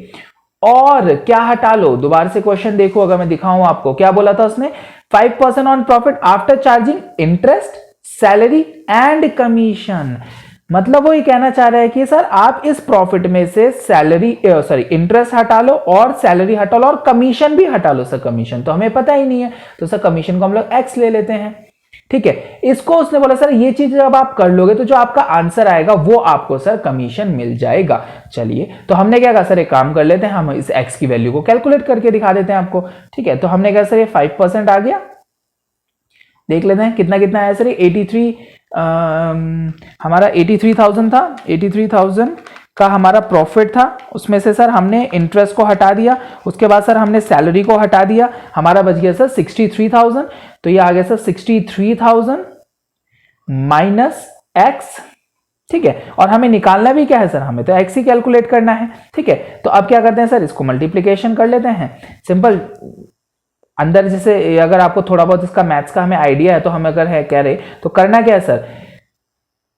और क्या हटा लो, दोबारा से क्वेश्चन देखो अगर मैं दिखाऊं आपको, क्या बोला था उसने 5% on profit after charging interest, salary and commission. मतलब वो ये कहना चाह रहा है कि सर आप इस प्रॉफिट में से सैलरी सॉरी इंटरेस्ट हटा लो और सैलरी हटा लो और कमीशन भी हटा लो। सर कमीशन तो हमें पता ही नहीं है, तो सर कमीशन को हम लोग एक्स ले लेते हैं। ठीक है, इसको उसने बोला सर ये चीज जब आप कर लोगे तो जो आपका आंसर आएगा वो आपको सर कमीशन मिल जाएगा। चलिए, तो हमने क्या कहा सर एक काम कर लेते हैं, हम इस एक्स की वैल्यू को कैलकुलेट करके दिखा देते हैं आपको। ठीक है, तो हमने कहा सर ये 5% आ गया, देख लेते हैं कितना कितना आया सर, 83 हमारा 83,000 था, 83,000 का हमारा प्रॉफिट था। उसमें से सर हमने इंटरेस्ट को हटा दिया, उसके बाद सर हमने सैलरी को हटा दिया, हमारा बच गया सर 63,000। तो ये आ गया सर 63,000 माइनस एक्स। ठीक है, और हमें निकालना भी क्या है सर, हमें तो एक्स ही कैलकुलेट करना है। ठीक है, तो अब क्या करते हैं सर, इसको मल्टीप्लीकेशन कर लेते हैं सिंपल। अंदर जैसे अगर आपको थोड़ा बहुत इसका मैथ्स का हमें आइडिया है तो हम अगर है कह रहे तो करना क्या है सर,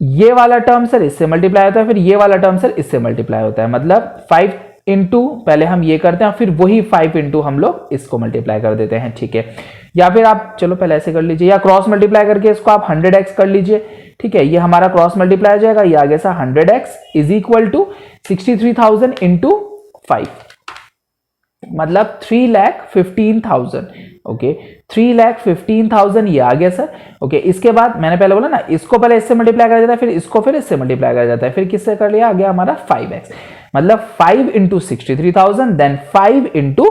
ये वाला टर्म सर इससे मल्टीप्लाई होता है, फिर ये वाला टर्म सर इससे मल्टीप्लाई होता है। मतलब 5 इंटू पहले हम ये करते हैं, फिर वही 5 इंटू हम लोग इसको मल्टीप्लाई कर देते हैं। ठीक है, या फिर आप चलो पहले ऐसे कर लीजिए, या क्रॉस मल्टीप्लाई करके इसको आप 100x कर लीजिए। ठीक है, ये हमारा क्रॉस मल्टीप्लाई हो जाएगा, ये आ गया sir 100x is equal to 63,000 into 5, मतलब 3,15,000। ओके, 3,15,000 ये आ गया सर। ओके, इसके बाद मैंने पहले बोला ना, इसको पहले इससे मल्टीप्लाई करा जाता है, फिर इसको फिर इससे मल्टीप्लाई करा जाता है, फिर किससे कर लिया, आ गया हमारा 5x। मतलब 5 इंटू 63,000 देन 5 इंटू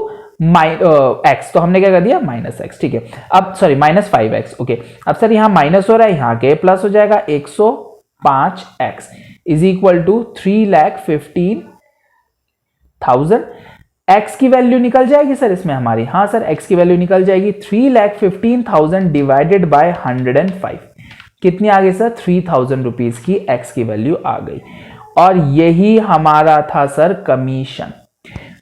एक्स, तो हमने क्या कर दिया -x। ठीक है, अब सॉरी -5x। ओके, अब सर यहाँ माइनस हो रहा है, यहाँ के प्लस हो जाएगा, 105x is equal to 3,15,000। x की वैल्यू निकल जाएगी सर इसमें हमारी, हाँ सर x की वैल्यू निकल जाएगी 3,15,000 डिवाइडेड बाय 105, कितनी आ गई सर 3,000 रुपीज की x की वैल्यू आ गई। और यही हमारा था सर कमीशन।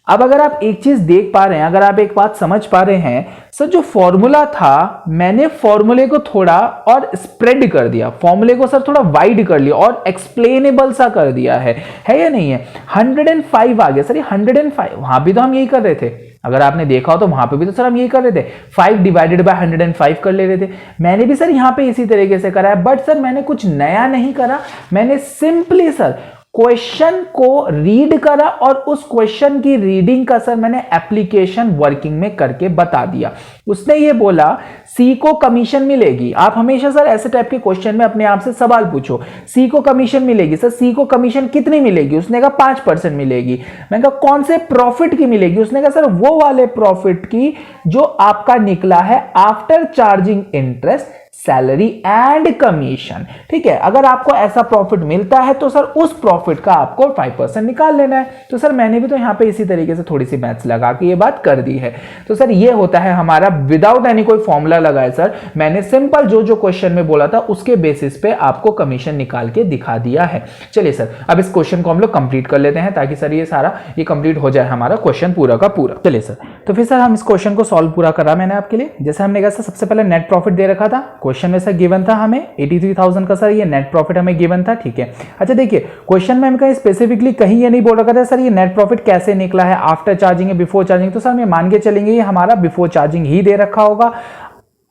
अब अगर आप एक चीज देख पा रहे हैं, अगर आप एक बात समझ पा रहे हैं सर, जो फॉर्मूला था मैंने फॉर्मूले को थोड़ा और स्प्रेड कर दिया, फॉर्मूले को सर थोड़ा वाइड कर लिया और एक्सप्लेनेबल सा कर दिया है या नहीं है। 105 आ गया सर, ये 105, वहां भी तो हम यही कर रहे थे, अगर आपने देखा हो तो वहां पे भी तो सर हम यही कर रहे थे, 5 डिवाइडेड बाय 105 कर ले रहे थे। मैंने भी सर यहाँ पे इसी तरीके से करा है, बट सर मैंने कुछ नया नहीं करा, मैंने सिंपली सर क्वेश्चन को रीड करा और उस क्वेश्चन की रीडिंग का सर मैंने एप्लीकेशन वर्किंग में करके बता दिया। उसने ये बोला सी को कमीशन मिलेगी। आप हमेशा सर ऐसे टाइप के क्वेश्चन में अपने आप से सवाल पूछो, सी को कमीशन मिलेगी, सर सी को कमीशन कितनी मिलेगी? उसने कहा 5% मिलेगी। मैंने कहा कौन से प्रॉफिट की मिलेगी? उसने कहा सर वो वाले प्रॉफिट की जो आपका निकला है after charging interest, salary and commission. ठीक है, अगर आपको ऐसा प्रॉफिट मिलता है तो सर उस प्रॉफिट का आपको 5% निकाल लेना है। तो सर मैंने भी तो यहां पे इसी तरीके से थोड़ी सी मैथ्स लगा के ये बात कर दी है। तो सर ये होता है हमारा विदाउट एनी कोई फॉर्मूला लगाए सर मैंने सिंपल जो जो क्वेश्चन में बोला था उसके बेसिस पे आपको कमीशन निकाल के दिखा दिया है। चलिए सर अब इस क्वेश्चन को हम लोग कंप्लीट कर लेते हैं ताकि सर ये सारा ये कंप्लीट हो जाए हमारा क्वेश्चन पूरा का पूरा। चलिए सर तो फिर सर हम इस क्वेश्चन को सॉल्व पूरा करा मैंने आपके लिए। जैसे हमने कहा सर सबसे पहले नेट प्रॉफिट दे रखा था, क्वेश्चन में सर गिवन था हमें 83,000 का सर ये नेट प्रॉफिट हमें गिवन था। ठीक है, अच्छा देखिए क्वेश्चन में हम कहीं स्पेसिफिकली कहीं ये नहीं बोल रखा था सर ये नेट प्रॉफिट कैसे निकला है, आफ्टर चार्जिंग है बिफोर चार्जिंग। तो सर हम ये मान के चलेंगे ये हमारा बिफोर चार्जिंग ही दे रखा होगा।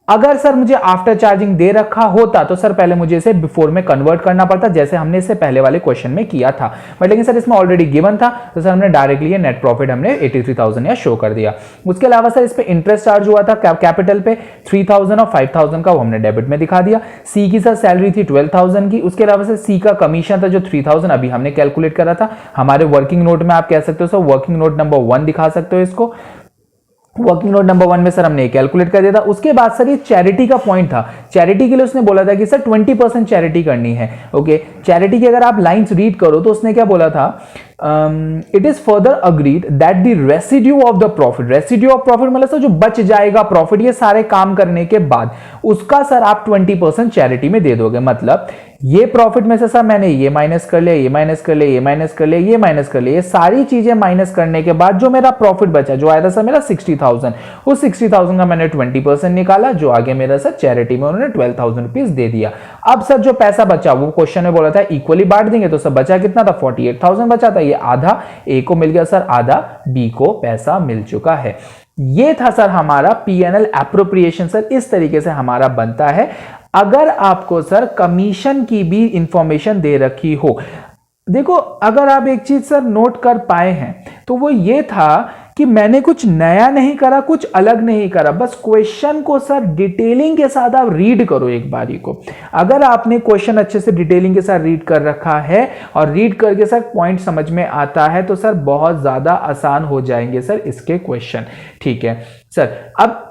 अगर सर मुझे आफ्टर चार्जिंग दे रखा होता तो सर पहले मुझे इसे बिफोर में कन्वर्ट करना पड़ता जैसे हमने इससे पहले वाले क्वेश्चन में किया था, बट लेकिन सर इसमें ऑलरेडी गिवन था तो सर हमने डायरेक्टली ये नेट प्रॉफिट हमने 83,000 या शो कर दिया। उसके अलावा सर इस पे इंटरेस्ट चार्ज हुआ था कैपिटल पे 3,000 और 5,000 का वो हमने डेबिट में दिखा दिया। सी की सर सैलरी थी 12,000 की। उसके अलावा सर सी का कमीशन था जो 3,000 अभी हमने कैलकुलेट करा था। हमारे वर्किंग नोट में आप कह सकते हो सर वर्किंग नोट नंबर 1 दिखा सकते हो इसको। वर्किंग नोट नंबर 1 में सर हमने कैलकुलेट कर दिया था। उसके बाद सर ये चैरिटी का पॉइंट था, चैरिटी के लिए उसने बोला था कि सर 20% चैरिटी करनी है। ओके, चैरिटी की अगर आप लाइंस रीड करो तो उसने क्या बोला था, it is further agreed that the residue of the profit, residue of profit मतलब सर जो बच जाएगा प्रॉफिट ये सारे काम करने के बाद उसका सर आप 20% चैरिटी में दे दोगे। मतलब ये प्रॉफिट में से सर मैंने ये माइनस कर लिया, ये माइनस कर लिया, ये माइनस कर लिया, ये माइनस कर लिया, ये सारी चीजें माइनस करने के बाद जो मेरा प्रॉफिट बचा जो आया था सर मेरा 60,000, उस 60,000 का मैंने 20% निकाला, जो आगे मेरा सर चैरिटी में उन्होंने 12,000 रुपीज दे दिया। अब सर जो पैसा बचा वो क्वेश्चन में बोला था इक्वली बांट देंगे, तो सर बचा कितना था 48,000 बचा था। ये आधा ए को मिल गया सर, आधा बी को पैसा मिल चुका है। ये था सर हमारा पीएनएल एप्रोप्रिएशन। सर इस तरीके से हमारा बनता है अगर आपको सर कमीशन की भी इंफॉर्मेशन दे रखी हो। देखो अगर आप एक चीज सर नोट कर पाए हैं तो वो ये था कि मैंने कुछ नया नहीं करा, कुछ अलग नहीं करा, बस क्वेश्चन को सर डिटेलिंग के साथ आप रीड करो एक बारी को। अगर आपने क्वेश्चन अच्छे से डिटेलिंग के साथ रीड कर रखा है और रीड करके सर पॉइंट समझ में आता है तो सर बहुत ज्यादा आसान हो जाएंगे सर इसके क्वेश्चन। ठीक है सर, अब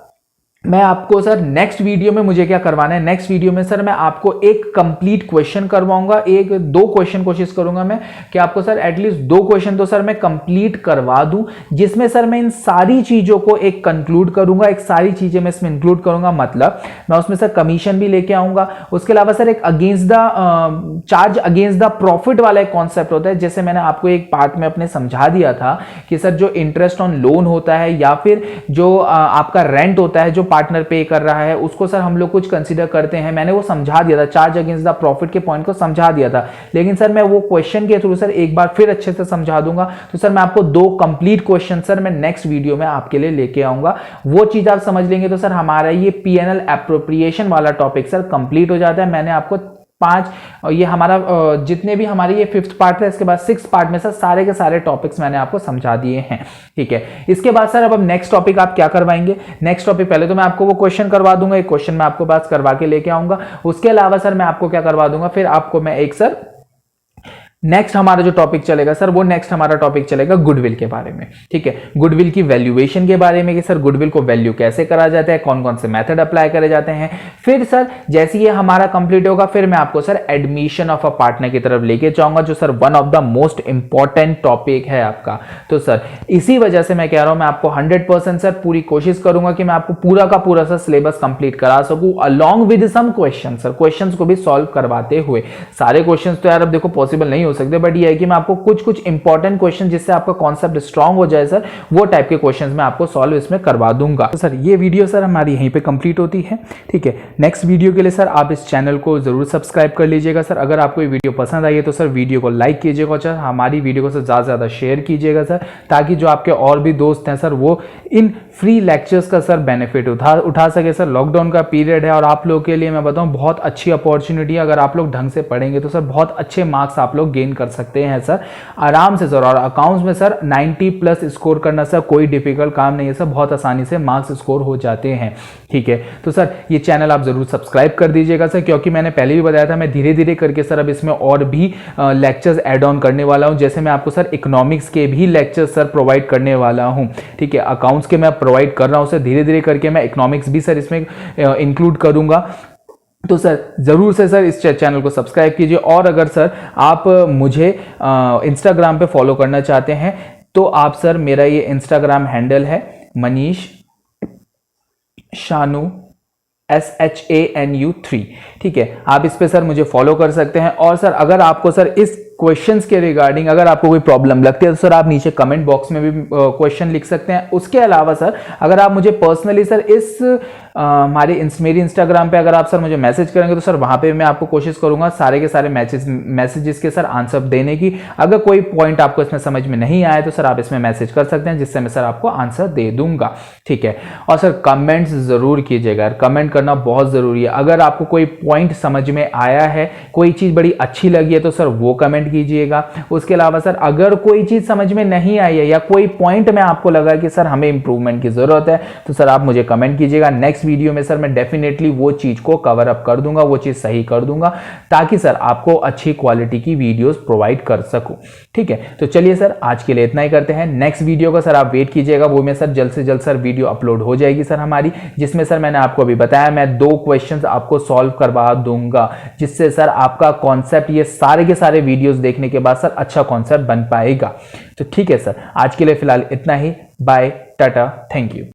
मैं आपको सर नेक्स्ट वीडियो में मुझे क्या करवाना है, नेक्स्ट वीडियो में सर मैं आपको एक कंप्लीट क्वेश्चन करवाऊंगा, एक दो क्वेश्चन कोशिश करूंगा मैं कि आपको सर एटलीस्ट 2 क्वेश्चन तो सर मैं कंप्लीट करवा दूं जिसमें सर मैं इन सारी चीजों को एक कंक्लूड करूंगा, एक सारी चीजें मैं इसमें इंक्लूड करूंगा। मतलब मैं उसमें सर कमीशन भी लेके आऊंगा। उसके अलावा सर एक against the charge against the profit वाला एक कॉन्सेप्ट होता है, जैसे मैंने आपको एक पार्ट में अपने समझा दिया था कि सर जो इंटरेस्ट ऑन लोन होता है या फिर जो आपका रेंट होता है जो पार्टनर पे कर रहा है उसको सर हम लोग कुछ कंसीडर करते हैं। मैंने वो समझा दिया था, चार्ज अगेंस्ट द प्रॉफिट के पॉइंट को समझा दिया था, लेकिन सर मैं वो क्वेश्चन के थ्रू सर एक बार फिर अच्छे से समझा दूंगा। तो सर मैं आपको 2 कंप्लीट क्वेश्चन सर मैं नेक्स्ट वीडियो में आपके लिए लेके आऊंगा। वो चीज आप समझ लेंगे तो सर हमारा ये पीएनएल एप्रोप्रिएशन वाला टॉपिक सर कंप्लीट हो जाता है। मैंने आपको 5 और ये हमारा जितने भी हमारे ये 5th पार्ट है, इसके बाद 6th पार्ट में सर सारे के सारे टॉपिक्स मैंने आपको समझा दिए हैं। ठीक है, इसके बाद सर अब नेक्स्ट टॉपिक आप क्या करवाएंगे, नेक्स्ट टॉपिक पहले तो मैं आपको वो क्वेश्चन करवा दूंगा, एक क्वेश्चन मैं आपको पास करवा के लेके आऊंगा। उसके अलावा सर मैं आपको क्या करवा दूंगा, फिर आपको मैं एक सर नेक्स्ट हमारा जो टॉपिक चलेगा सर वो नेक्स्ट हमारा टॉपिक चलेगा गुडविल के बारे में। ठीक है, गुडविल की वैल्यूएशन के बारे में कि सर गुडविल को वैल्यू कैसे करा जाता है, कौन कौन से मेथड अप्लाई करे जाते हैं। फिर सर जैसे ये हमारा कंप्लीट होगा फिर मैं आपको sir admission of a partner की तरफ लेके जाऊंगा जो sir one of the most important topic है आपका। तो सर इसी वजह से मैं कह रहा हूं मैं आपको 100% सर पूरी कोशिश करूंगा कि मैं आपको पूरा का पूरा सर सिलेबस कंप्लीट करा सकूं along with some question. Sir questions को भी सॉल्व करवाते हुए, सारे क्वेश्चंस तो यार अब देखो पॉसिबल नहीं हो सकते, बट ये है कि मैं आपको कुछ कुछ इंपॉर्टेंट क्वेश्चन जिससे आपका कॉन्सेप्ट स्ट्रांग हो जाए सर वो टाइप के क्वेश्चंस मैं आपको सॉल्व इसमें करवा दूंगा। तो सर ये वीडियो सर हमारी यहीं पे कंप्लीट होती है। ठीक है, नेक्स्ट वीडियो के लिए सर आप इस चैनल को जरूर सब्सक्राइब कर लीजिएगा। सर अगर आपको ये वीडियो पसंद आई है तो सर वीडियो को लाइक कीजिएगा और सर हमारी वीडियो को सर ज़्यादा से ज़्यादा शेयर कीजिएगा सर, ताकि जो आपके और भी दोस्त हैं सर वो इन फ्री लेक्चर्स का सर बेनिफिट उठा सके। सर लॉकडाउन का पीरियड है और आप लोगों के लिए मैं बताऊं बहुत अच्छी अपॉर्चुनिटी है। अगर आप लोग ढंग से पढ़ेंगे तो सर बहुत अच्छे मार्क्स आप लोग गेन कर सकते हैं सर आराम से सर। और अकाउंट्स में सर 90+ स्कोर करना सर कोई डिफिकल्ट काम नहीं है सर, बहुत आसानी से मार्क्स स्कोर हो जाते हैं। ठीक है, तो सर ये चैनल आप जरूर सब्सक्राइब कर दीजिएगा सर, क्योंकि मैंने पहले भी बताया था मैं धीरे धीरे करके सर अब इसमें और भी लेक्चर्स ऐड ऑन करने वाला हूं। जैसे मैं आपको सर इकोनॉमिक्स के भी लेक्चर्स सर प्रोवाइड करने वाला हूं। ठीक है, अकाउंट्स के मैं प्रोवाइड कर रहा हूं सर, धीरे धीरे करके मैं इकोनॉमिक्स भी सर इसमें इंक्लूड करूंगा। तो सर जरूर से सर इस चैनल को सब्सक्राइब कीजिए। और अगर सर आप मुझे इंस्टाग्राम पे फॉलो करना चाहते हैं तो आप सर मेरा ये इंस्टाग्राम हैंडल है मनीष शानू SHANU3। ठीक है, आप इस पे सर मुझे फॉलो कर सकते हैं। और सर अगर आपको सर इस क्वेश्चंस के रिगार्डिंग अगर आपको कोई प्रॉब्लम लगती है तो सर आप नीचे कमेंट बॉक्स में भी क्वेश्चन लिख सकते हैं। उसके अलावा सर अगर आप मुझे पर्सनली सर इस मेरी इंस्टाग्राम पे अगर आप सर मुझे मैसेज करेंगे तो सर वहां पे मैं आपको कोशिश करूंगा सारे के सारे मैसेजेस के सर आंसर देने की। अगर कोई पॉइंट आपको इसमें समझ में नहीं आया तो सर आप इसमें मैसेज कर सकते हैं, जिससे मैं सर आपको आंसर दे दूंगा। ठीक है, और सर कमेंट्स जरूर कीजिएगा, कमेंट करना बहुत जरूरी है। अगर आपको कोई पॉइंट समझ में आया है, कोई चीज बड़ी अच्छी लगी है तो सर वो कमेंट कीजिएगा। उसके अलावा सर अगर कोई चीज समझ में नहीं आई है या कोई पॉइंट में आपको लगा कि सर हमें इंप्रूवमेंट की जरूरत है तो सर आप मुझे कमेंट कीजिएगा। नेक्स्ट वीडियो में सर मैं डेफिनेटली वो चीज को कवर अप कर दूंगा, वो चीज सही कर दूंगा, ताकि सर आपको अच्छी क्वालिटी की वीडियोस प्रोवाइड कर सकूं। ठीक है, तो चलिए सर आज के लिए इतना ही करते हैं। नेक्स्ट वीडियो का सर आप वेट कीजिएगा, वो में सर जल्द से जल्द सर वीडियो अपलोड हो जाएगी सर हमारी, जिसमें सर मैंने आपको अभी बताया मैं 2 क्वेश्चंस आपको सॉल्व करवा दूंगा, जिससे सर आपका कॉन्सेप्ट ये सारे के सारे वीडियोस देखने के बाद सर अच्छा कॉन्सेप्ट बन पाएगा। तो ठीक है सर, आज के लिए फिलहाल इतना ही। Bye, tata, thank you.